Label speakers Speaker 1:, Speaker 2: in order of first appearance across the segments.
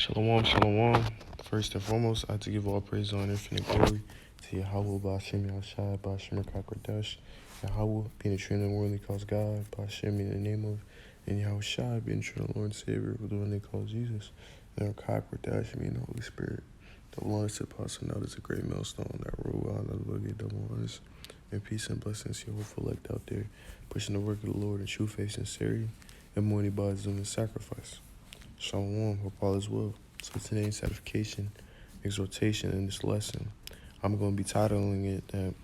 Speaker 1: Shalom, shalom. First and foremost, I have to give all praise, honor, infinite glory to Yahweh, Ba'ashem Yahshai, Ba'ashem Rakakwadash, Yahweh, being the true and worldly calls God, Ba'ashem in the name of, and Yahweh Shai, being the true and Lord and Savior, the one they call Jesus, and Rakakwadash, meaning the Holy Spirit. Double honors to Apostle, now there's a great millstone that rule out of the boogie, double honors, and peace and blessings to your hopeful elect out there, pushing the work of the Lord in true faith, sincerity, and more bodies doing the sacrifice. Shalom, hope all is well. So today's edification, exhortation in this lesson, I'm going to be titling it that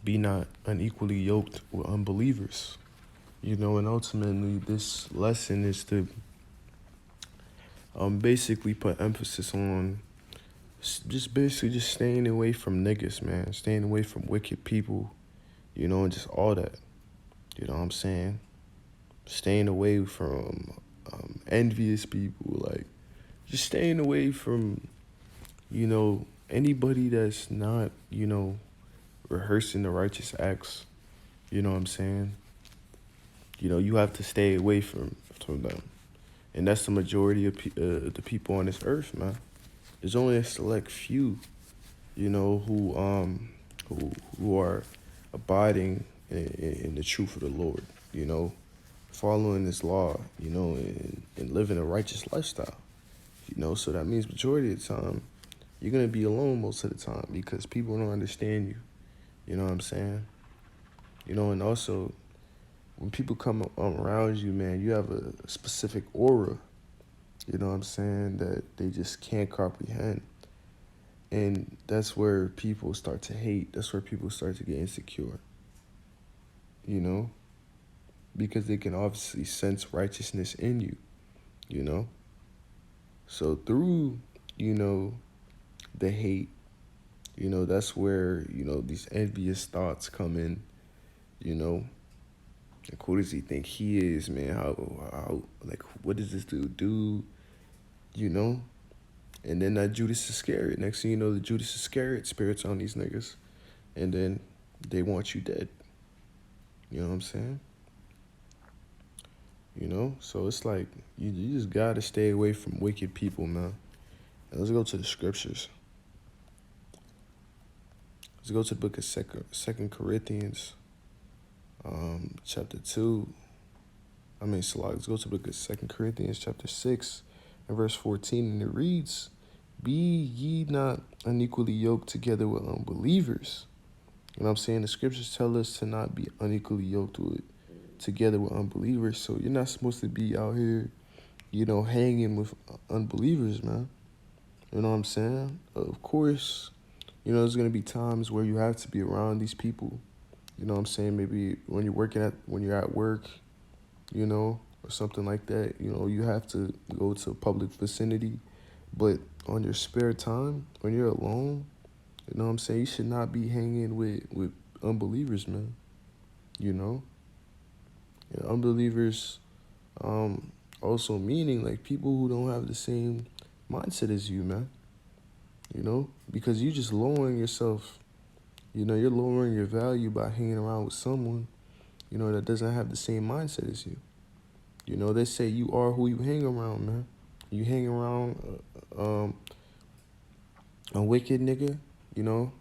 Speaker 1: Be Not Unequally Yoked with Unbelievers. And ultimately this lesson is to basically put emphasis on just staying away from niggas, man. Staying away from wicked people, and just all that. You know what I'm saying? Staying away from envious people, like just staying away from, anybody that's not, rehearsing the righteous acts. You know what I'm saying? You have to stay away from them. And that's the majority of the people on this earth, man. There's only a select few, who are abiding in the truth of the Lord, following this law, and living a righteous lifestyle, so that means majority of the time, you're going to be alone most of the time because people don't understand you, you know what I'm saying? And also, when people come around you, man, you have a specific aura, you know what I'm saying, that they just can't comprehend. And that's where people start to hate. That's where people start to get insecure, because they can obviously sense righteousness in you, So through, the hate, that's where, these envious thoughts come in, Like, who does he think he is, man? How what does this dude do, And then that Judas Iscariot. Next thing you know, the Judas Iscariot spirit's on these niggas. And then they want you dead. You know what I'm saying? So it's like, you just got to stay away from wicked people, man. And let's go to the scriptures. Let's go to the book of Second Corinthians, chapter 2. Let's go to the book of 2 Corinthians, chapter 6, and verse 14. And it reads, Be ye not unequally yoked together with unbelievers. You know what I'm saying? The scriptures tell us to not be unequally yoked together with unbelievers. So you're not supposed to be out here, hanging with unbelievers, man. You know what I'm saying? Of course, there's going to be times where you have to be around these people. You know what I'm saying? Maybe when you're at work, or something like that, you have to go to a public vicinity. But on your spare time, when you're alone, you know what I'm saying, you should not be hanging with unbelievers, man. Unbelievers, also meaning like people who don't have the same mindset as you, man. Because you just lowering yourself. You're lowering your value by hanging around with someone, that doesn't have the same mindset as you. They say you are who you hang around, man. You hang around a wicked nigga, you're going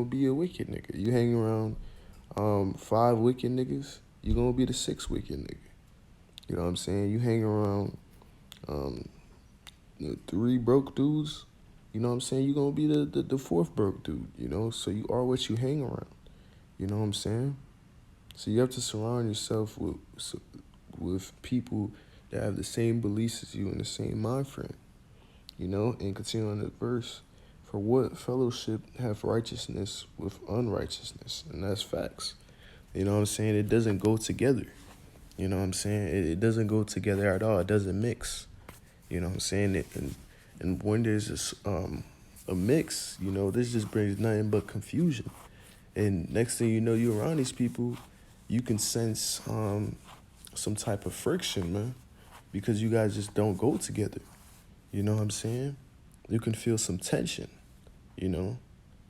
Speaker 1: to be a wicked nigga. You hang around 5 wicked niggas, you're going to be the 6th wicked nigga. You know what I'm saying? You hang around 3 broke dudes, you know what I'm saying? You're going to be the 4th broke dude, So you are what you hang around. You know what I'm saying? So you have to surround yourself with people that have the same beliefs as you and the same mind frame, and continue on the verse. For what fellowship have righteousness with unrighteousness? And that's facts. You know what I'm saying? It doesn't go together. You know what I'm saying? It doesn't go together at all. It doesn't mix. You know what I'm saying? And when there's a mix, this just brings nothing but confusion. And next thing you know, you're around these people, you can sense some type of friction, man, because you guys just don't go together. You know what I'm saying? You can feel some tension, Now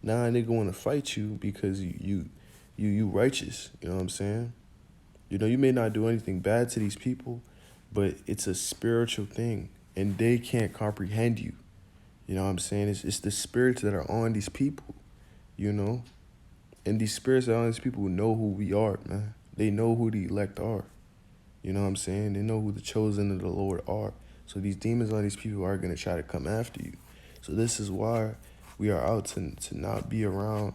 Speaker 1: a nigga want to fight you because you righteous, you know what I'm saying? You may not do anything bad to these people, but it's a spiritual thing. and they can't comprehend you. You know what I'm saying? It's the spirits that are on these people, you know? And these spirits that are on these people know who we are, man. They know who the elect are. You know what I'm saying? They know who the chosen of the Lord are. So these demons on these people are going to try to come after you. So this is why we are out to not be around,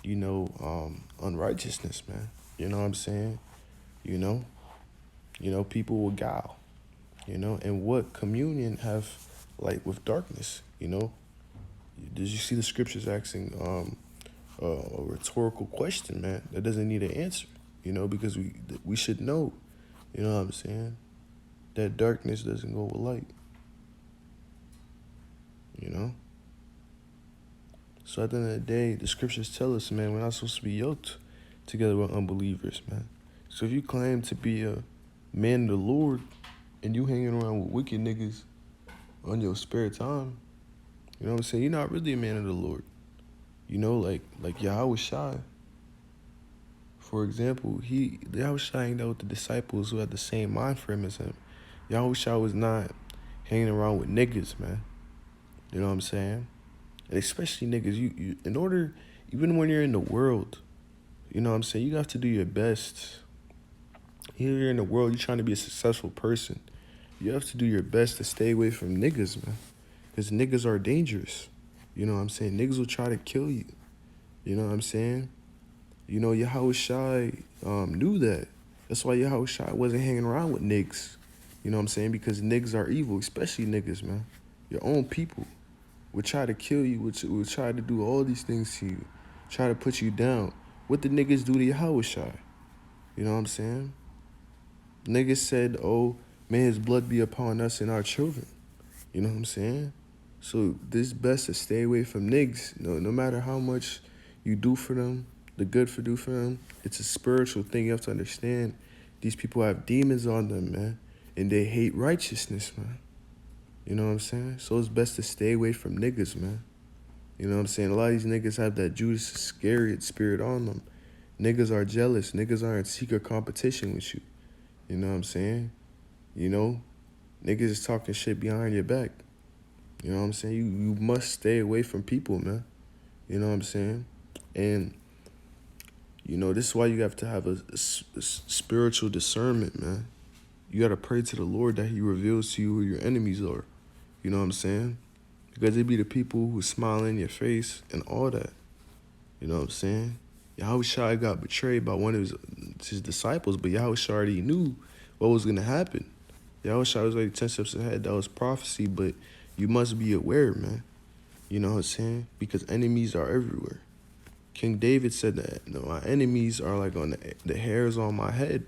Speaker 1: unrighteousness, man. You know what I'm saying? You know? People will guile, and what communion have light with darkness, Did you see the scriptures asking a rhetorical question, man, that doesn't need an answer, because we should know, you know what I'm saying, that darkness doesn't go with light, you know? So at the end of the day, the scriptures tell us, man, we're not supposed to be yoked together with unbelievers, man. So if you claim to be a man of the Lord and you hanging around with wicked niggas on your spare time, you know what I'm saying? You're not really a man of the Lord. Like Yahweh Shai, for example, Yahweh Shai hanged out with the disciples who had the same mind frame as him. Yahweh Shai was not hanging around with niggas, man. You know what I'm saying? And especially niggas, you in order, even when you're in the world, you know what I'm saying, you have to do your best. Here you're in the world, you're trying to be a successful person. You have to do your best to stay away from niggas, man. Because niggas are dangerous. You know what I'm saying? Niggas will try to kill you. You know what I'm saying? Yahweh Shai knew that. That's why Yahweh Shai wasn't hanging around with niggas. You know what I'm saying? Because niggas are evil, especially niggas, man. Your own people would try to kill you, would try to do all these things to you, try to put you down. What did niggas do to Yahweh Shai? You know what I'm saying? Niggas said, oh, may his blood be upon us and our children. You know what I'm saying? So this best to stay away from niggas. No matter how much you do for them, the good do for them, it's a spiritual thing. You have to understand these people have demons on them, man. And they hate righteousness, man. You know what I'm saying? So it's best to stay away from niggas, man. You know what I'm saying? A lot of these niggas have that Judas Iscariot spirit on them. Niggas are jealous. Niggas are in secret competition with you. You know what I'm saying? Niggas is talking shit behind your back. You know what I'm saying? You must stay away from people, man. You know what I'm saying? And, this is why you have to have a spiritual discernment, man. You got to pray to the Lord that he reveals to you who your enemies are. You know what I'm saying? Because it be the people who smile in your face and all that. You know what I'm saying? Yahweh Shai got betrayed by one of his disciples, but Yahweh Shai already knew what was going to happen. Yahweh Shai was already 10 steps ahead. That was prophecy, but you must be aware, man. You know what I'm saying? Because enemies are everywhere. King David said that, my enemies are like on the hairs on my head.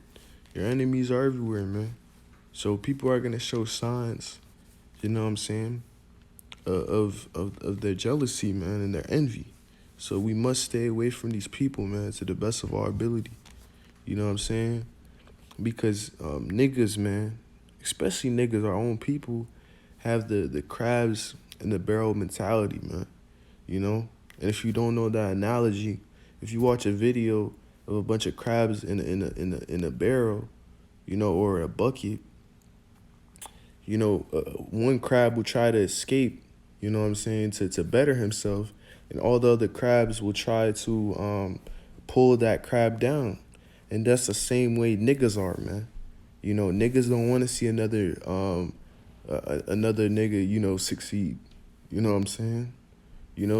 Speaker 1: Your enemies are everywhere, man. So people are going to show signs, you know what I'm saying, of their jealousy, man, and their envy. So we must stay away from these people, man, to the best of our ability. You know what I'm saying? Because niggas, man, especially niggas, our own people, have the crabs in the barrel mentality, man. And if you don't know that analogy, if you watch a video of a bunch of crabs in a barrel, or a bucket, one crab will try to escape, you know what I'm saying, to better himself, and all the other crabs will try to pull that crab down. And that's the same way niggas are, man. Niggas don't want to see another nigga, succeed. You know what I'm saying?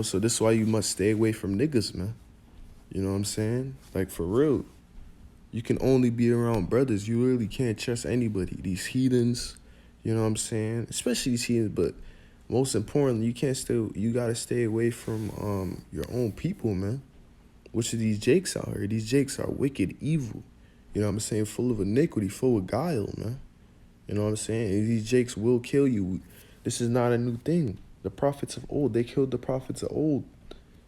Speaker 1: So this is why you must stay away from niggas, man. You know what I'm saying? Like, for real. You can only be around brothers. You really can't trust anybody. These heathens, you know what I'm saying? Especially these heathens, but most importantly, you gotta stay away from your own people, man. Which are these jakes out here? These jakes are wicked, evil. You know what I'm saying? Full of iniquity, full of guile, man. You know what I'm saying? And these jakes will kill you. This is not a new thing. The prophets of old, they killed the prophets of old.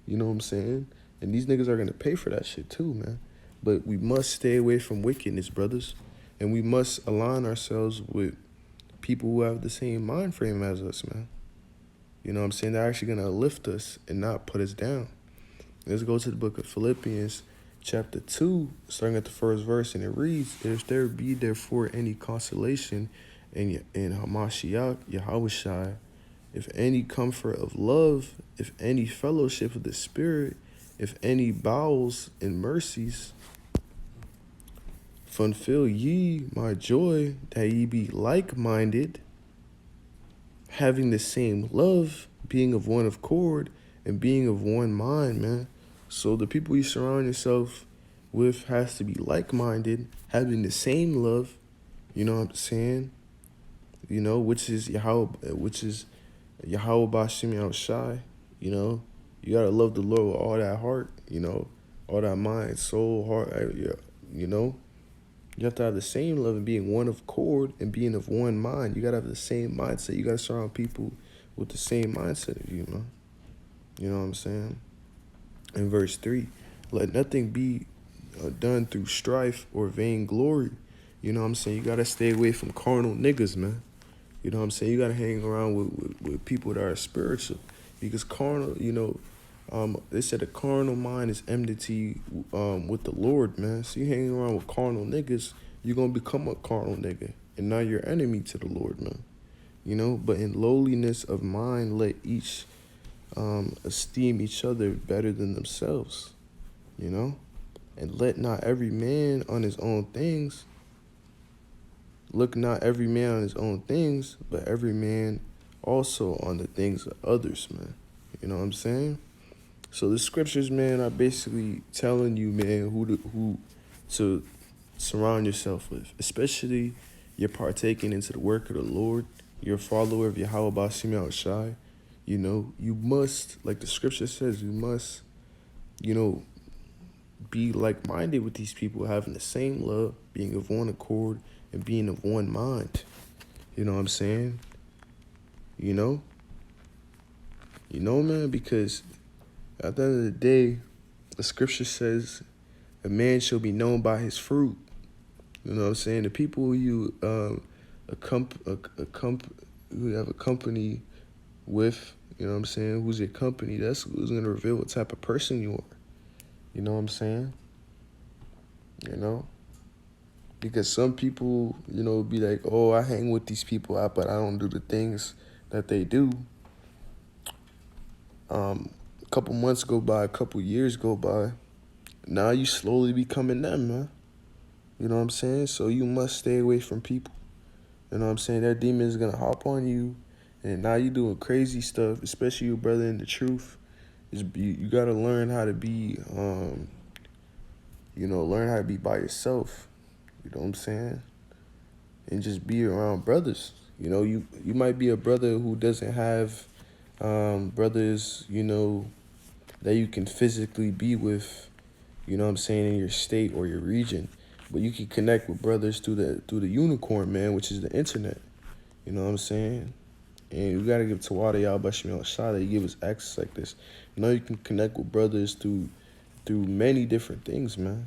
Speaker 1: You know what I'm saying? And these niggas are going to pay for that shit too, man. But we must stay away from wickedness, brothers. And we must align ourselves with people who have the same mind frame as us, man. You know what I'm saying? They're actually going to lift us and not put us down. Let's go to the book of Philippians, chapter 2, starting at the first verse, and it reads, if there be therefore any consolation in Hamashiach, Yahushai, if any comfort of love, if any fellowship of the Spirit, if any bowels and mercies, fulfill ye my joy, that ye be like-minded, having the same love, being of one accord, and being of one mind, man. So the people you surround yourself with has to be like-minded, having the same love, you know what I'm saying? You know, which is Yahweh Bashim Yahushai, you know. You gotta love the Lord with all that heart, you know, all that mind, soul, heart, you know. You have to have the same love and being one of accord and being of one mind. You gotta have the same mindset. You gotta surround people with the same mindset of you, man. You know what I'm saying? In verse 3, let nothing be done through strife or vainglory. You know what I'm saying? You gotta stay away from carnal niggas, man. You know what I'm saying? You gotta hang around with people that are spiritual. Because carnal, you know, they said a carnal mind is enmity with the Lord, man. So you hanging around with carnal niggas, you're gonna become a carnal nigga. And now you're enemy to the Lord, man. You know, but in lowliness of mind, let each esteem each other better than themselves. You know? And let not every man on his own things, look not every man on his own things, but every man also on the things of others, man. You know what I'm saying? So the scriptures, man, are basically telling you, man, who to surround yourself with. Especially you're partaking into the work of the Lord. You're a follower of Yahweh Bashim Yahushai. You know, you must, like the scripture says, you must, you know, be like-minded with these people, having the same love, being of one accord, and being of one mind. You know what I'm saying? You know, man, because at the end of the day, the scripture says a man shall be known by his fruit. You know what I'm saying? The people who you who have a company with, you know what I'm saying, who's your company, that's who's going to reveal what type of person you are. You know what I'm saying? You know? Because some people, you know, be like, oh, I hang with these people out, but I don't do the things that they do. A couple months go by, a couple years go by. Now you slowly becoming them, man. You know what I'm saying? So you must stay away from people. You know what I'm saying? That demon is going to hop on you. And now you doing crazy stuff, especially your brother in the truth. You got to learn how to be, learn how to be by yourself. You know what I'm saying? And just be around brothers. You know, you might be a brother who doesn't have brothers, you know, that you can physically be with, you know what I'm saying, in your state or your region. But you can connect with brothers through the unicorn, man, which is the internet. You know what I'm saying? And we gotta give Tawada Yahbashim Shah that he give us access like this. You know, you can connect with brothers through many different things, man.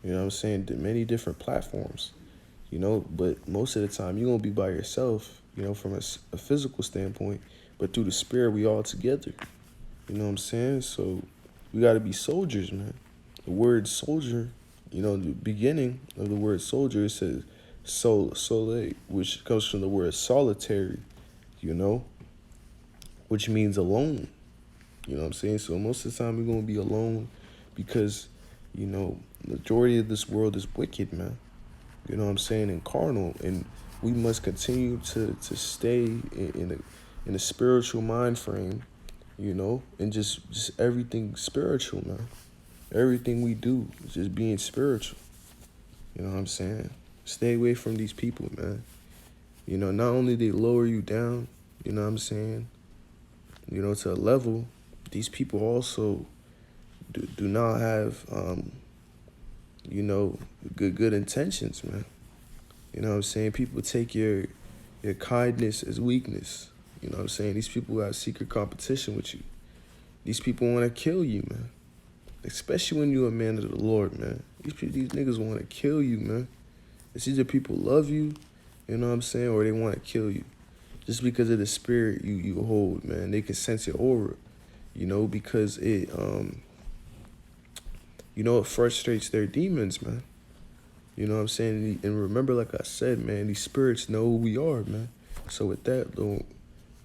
Speaker 1: You know what I'm saying? Many different platforms. You know, but most of the time you're gonna be by yourself, you know, from a physical standpoint, but through the spirit we all together. You know what I'm saying? So we gotta be soldiers, man. The word soldier, you know, the beginning of the word soldier, it says sole, which comes from the word solitary, you know, which means alone. You know what I'm saying? So most of the time we're going to be alone because, you know, majority of this world is wicked, man. You know what I'm saying? And carnal. And we must continue to stay in a spiritual mind frame, you know, and just everything spiritual, man. Everything we do is just being spiritual. You know what I'm saying? Stay away from these people, man. You know, not only they lower you down, you know what I'm saying, you know, to a level, these people also do not have, you know, good intentions, man. You know what I'm saying? People take your kindness as weakness. You know what I'm saying? These people have secret competition with you. These people want to kill you, man. Especially when you're a man of the Lord, man. These niggas want to kill you, man. It's either people love you, you know what I'm saying, or they want to kill you. Just because of the spirit you hold, man. They can sense your aura, you know, because it, you know, it frustrates their demons, man. You know what I'm saying? And remember, like I said, man, these spirits know who we are, man. So with that, though,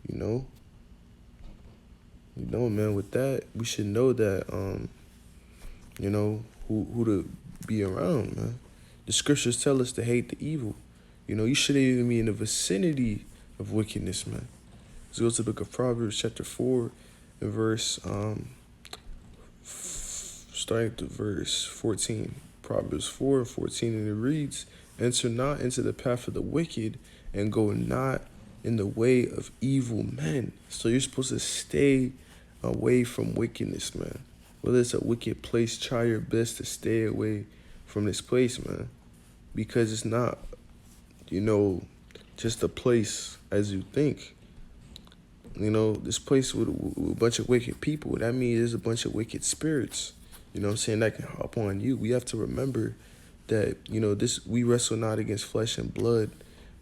Speaker 1: you know, man, with that, we should know that, who to be around, man. The scriptures tell us to hate the evil. You shouldn't even be in the vicinity of wickedness, man. Let's go to the book of Proverbs, chapter 4, and verse, starting at the verse 14. Proverbs 4:14, and it reads, "Enter not into the path of the wicked, and go not in the way of evil men." So you're supposed to stay away from wickedness, man. Whether it's a wicked place, try your best to stay away from this place, man. Because it's not, just a place as you think. This place with a bunch of wicked people, that means there's a bunch of wicked spirits, what I'm saying, that can hop on you. We have to remember that, we wrestle not against flesh and blood,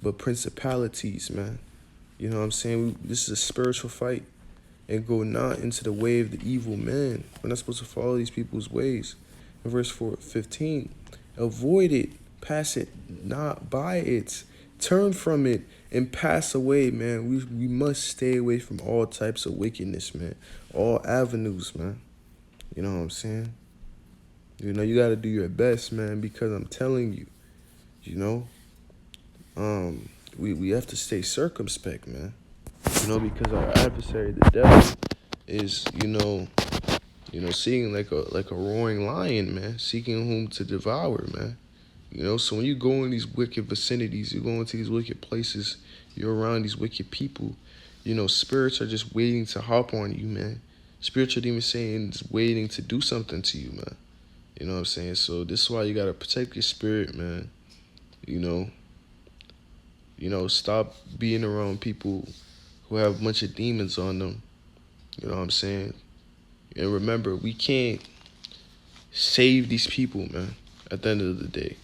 Speaker 1: but principalities, man. You know what I'm saying? This is a spiritual fight. And go not into the way of the evil man. We're not supposed to follow these people's ways. In verse 15, avoid it, pass it not by it. Turn from it and pass away, man. We must stay away from all types of wickedness, man. All avenues, man. You know what I'm saying? You got to do your best, man, because I'm telling you, we have to stay circumspect, man. Because our adversary, the devil, is, seeing like a roaring lion, man, seeking whom to devour, man. So when you go in these wicked vicinities, you go into these wicked places, you're around these wicked people, spirits are just waiting to hop on you, man. Spirits are even saying it's waiting to do something to you, man. You know what I'm saying? So this is why you gotta protect your spirit, man. Stop being around people who have a bunch of demons on them. You know what I'm saying? And remember, we can't save these people, man, at the end of the day.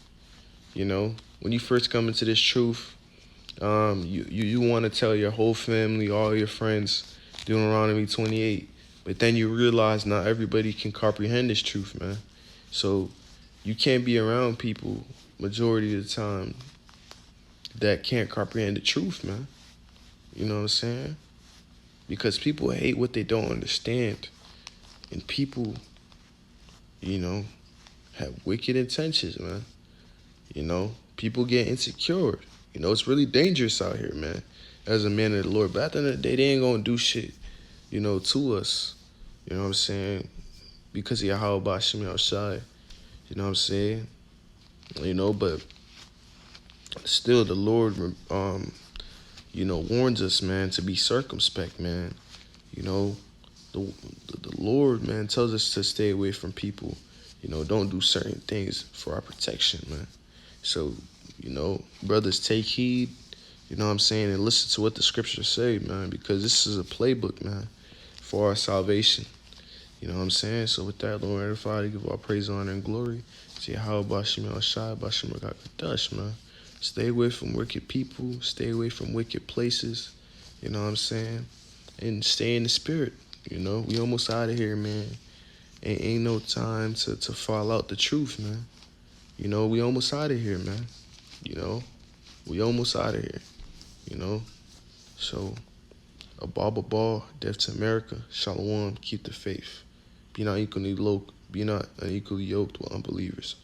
Speaker 1: When you first come into this truth, you want to tell your whole family, all your friends, Deuteronomy 28. But then you realize not everybody can comprehend this truth, man. So you can't be around people majority of the time that can't comprehend the truth, man. You know what I'm saying? Because people hate what they don't understand. And people, have wicked intentions, man. People get insecure. It's really dangerous out here, man, as a man of the Lord. But at the end of the day, they ain't going to do shit, to us. You know what I'm saying? Because of Yahweh Bashim outside. You know what I'm saying? But still the Lord, warns us, man, to be circumspect, man. The Lord, man, tells us to stay away from people. Don't do certain things for our protection, man. So, brothers, take heed, you know what I'm saying, and listen to what the scriptures say, man, because this is a playbook, man, for our salvation. You know what I'm saying? So with that, Lord and Father, give all praise, honor, and glory to Yahweh Bashim Shai, Bashim Kadash, man. Stay away from wicked people, stay away from wicked places, you know what I'm saying? And stay in the spirit, We almost out of here, man. Ain't no time to fall out the truth, man. We almost out of here, man. We almost out of here, So, a ball, death to America, Shalom, keep the faith. Be not unequally yoked with unbelievers.